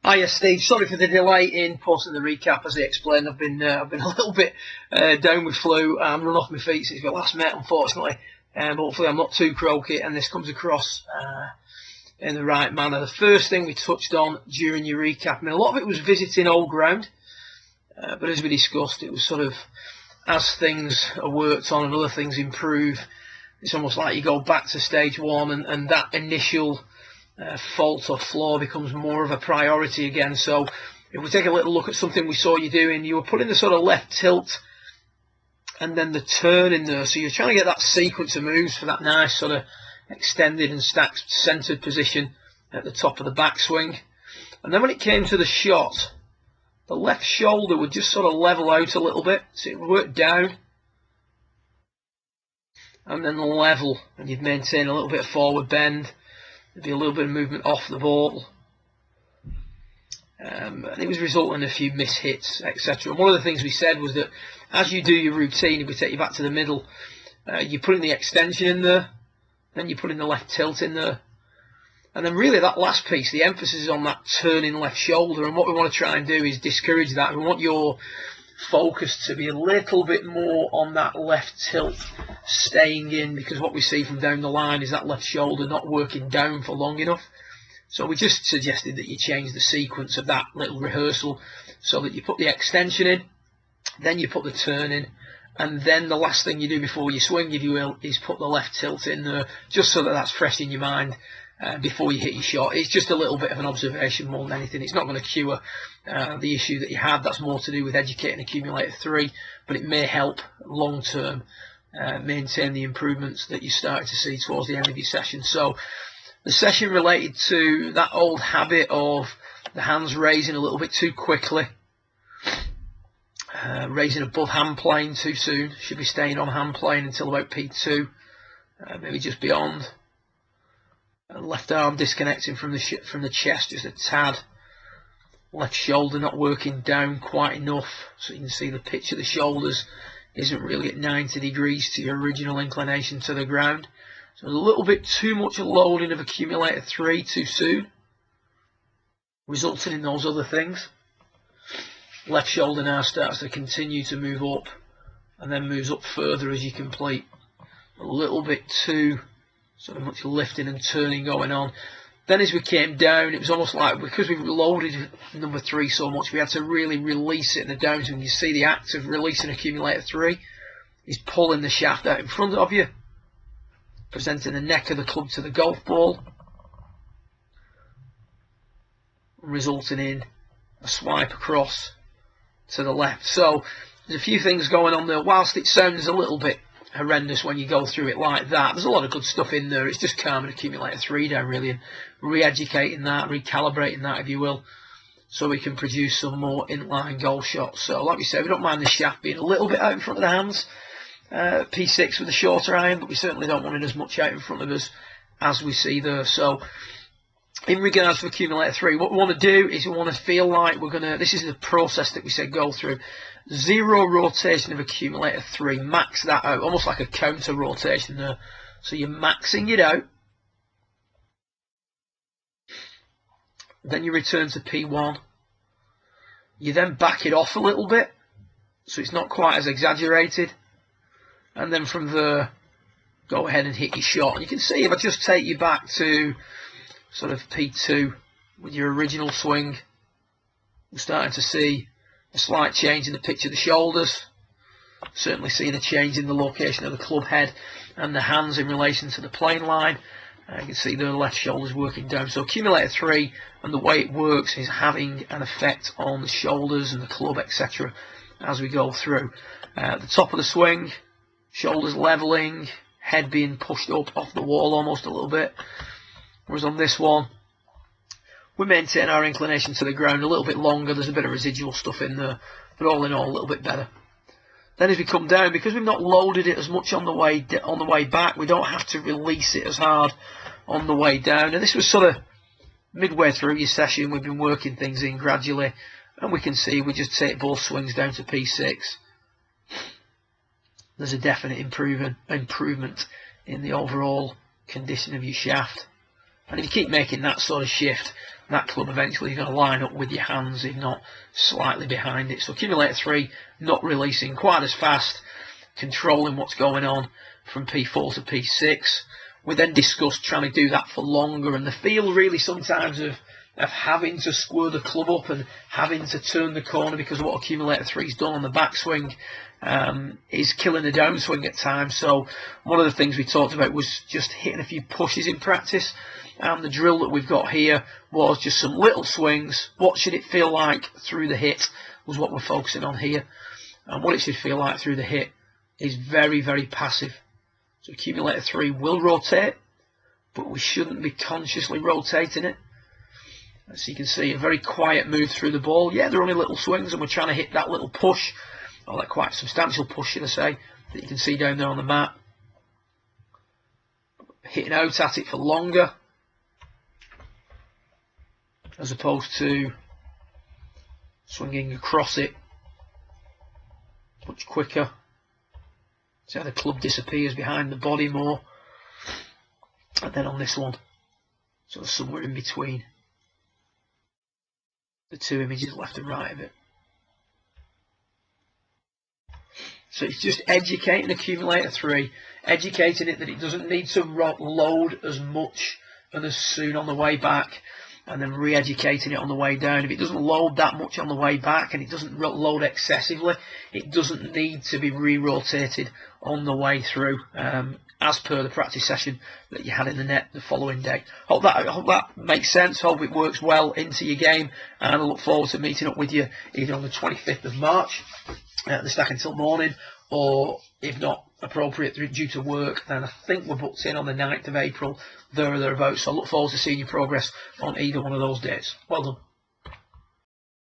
Hiya Steve, sorry for the delay in posting the recap. As I explained, I've been a little bit down with flu. I'm run off my feet since my last met, unfortunately. Hopefully I'm not too croaky and this comes across in the right manner. The first thing we touched on during your recap, I mean, a lot of it was visiting old ground, but as we discussed, it was sort of as things are worked on and other things improve, it's almost like you go back to stage one and that initial fault or flaw becomes more of a priority again. So if we take a little look at something we saw you doing, you were putting the sort of left tilt and then the turn in there, so you're trying to get that sequence of moves for that nice sort of extended and stacked centered position at the top of the backswing. And then when it came to the shot, the left shoulder would just sort of level out a little bit, so it would work down and then level, and you'd maintain a little bit of forward bend. There'd be a little bit of movement off the ball, and it was resulting in a few mishits, etc. One of the things we said was that as you do your routine, if we take you back to the middle, you put in the extension in there, then you put in the left tilt in there, and then really that last piece, the emphasis is on that turning left shoulder. And what we want to try and do is discourage that. We want your focus to be a little bit more on that left tilt staying in, because what we see from down the line is that left shoulder not working down for long enough. So we just suggested that you change the sequence of that little rehearsal so that you put the extension in, then you put the turn in, and then the last thing you do before you swing, if you will, is put the left tilt in there, just so that that's fresh in your mind before you hit your shot. It's just a little bit of an observation more than anything. It's not going to cure the issue that you had. That's more to do with educating accumulator 3, but it may help long term maintain the improvements that you started to see towards the end of your session. So the session related to that old habit of the hands raising a little bit too quickly, raising above hand plane too soon. Should be staying on hand plane until about P2, maybe just beyond. Left arm disconnecting from the chest just a tad. Left shoulder not working down quite enough, so you can see the pitch of the shoulders isn't really at 90 degrees to your original inclination to the ground. So a little bit too much loading of accumulator 3 too soon, resulting in those other things. Left shoulder now starts to continue to move up and then moves up further as you complete. A little bit too sort of much lifting and turning going on. Then as we came down, it was almost like, because we loaded number 3 so much, we had to really release it in the downswing. You see the act of releasing accumulator 3 is pulling the shaft out in front of you, presenting the neck of the club to the golf ball, resulting in a swipe across to the left. So there's a few things going on there. Whilst it sounds a little bit horrendous when you go through it like that, there's a lot of good stuff in there. It's just calming accumulator 3 down really, and re-educating that, recalibrating that if you will, so we can produce some more inline golf shots. So like we said, we don't mind the shaft being a little bit out in front of the hands, P6 with a shorter iron, but we certainly don't want it as much out in front of us as we see there. So in regards to accumulator 3, what we want to do is we want to feel like we're going to, this is the process that we said go through. 0 rotation of accumulator 3, max that out, almost like a counter rotation there. So you're maxing it out, then you return to P1, you then back it off a little bit so it's not quite as exaggerated, and then from there go ahead and hit your shot. And you can see, if I just take you back to sort of P2 with your original swing, we're starting to see a slight change in the pitch of the shoulders, certainly seeing a change in the location of the club head and the hands in relation to the plane line. You can see the left shoulder's working down. So accumulator 3 and the way it works is having an effect on the shoulders and the club, etc. as we go through. The top of the swing, shoulders leveling, head being pushed up off the wall almost a little bit. Whereas on this one, we maintain our inclination to the ground a little bit longer. There's a bit of residual stuff in there, but all in all, a little bit better. Then as we come down, because we've not loaded it as much on the way back, we don't have to release it as hard on the way down. And this was sort of midway through your session. We've been working things in gradually, and we can see we just take both swings down to P6. There's a definite improvement in the overall condition of your shaft. And if you keep making that sort of shift, that club eventually is going to line up with your hands, if not slightly behind it. So accumulator 3, not releasing quite as fast, controlling what's going on from P4 to P6. We then discussed trying to do that for longer, and the feel really sometimes of having to square the club up and having to turn the corner because of what accumulator 3's done on the backswing is killing the downswing at times. So one of the things we talked about was just hitting a few pushes in practice. And the drill that we've got here was just some little swings. What should it feel like through the hit was what we're focusing on here. And what it should feel like through the hit is very, very passive. So accumulator 3 will rotate, but we shouldn't be consciously rotating it. As you can see, a very quiet move through the ball. Yeah, they're only little swings, and we're trying to hit that little push, or that quite substantial push, should I say, that you can see down there on the mat. Hitting out at it for longer, as opposed to swinging across it much quicker. See how the club disappears behind the body more. And then on this one, sort of somewhere in between the two images left and right of it. So it's just educating accumulator 3, educating it that it doesn't need to load as much and as soon on the way back, and then re-educating it on the way down. If it doesn't load that much on the way back and it doesn't load excessively, it doesn't need to be re-rotated on the way through, as per the practice session that you had in the net the following day. I hope that makes sense. Hope it works well into your game, and I look forward to meeting up with you either on the 25th of March at the Stack Until Morning, or if not appropriate due to work, then I think we're booked in on the 9th of April, there or thereabouts. So I look forward to seeing your progress on either one of those days. Well done.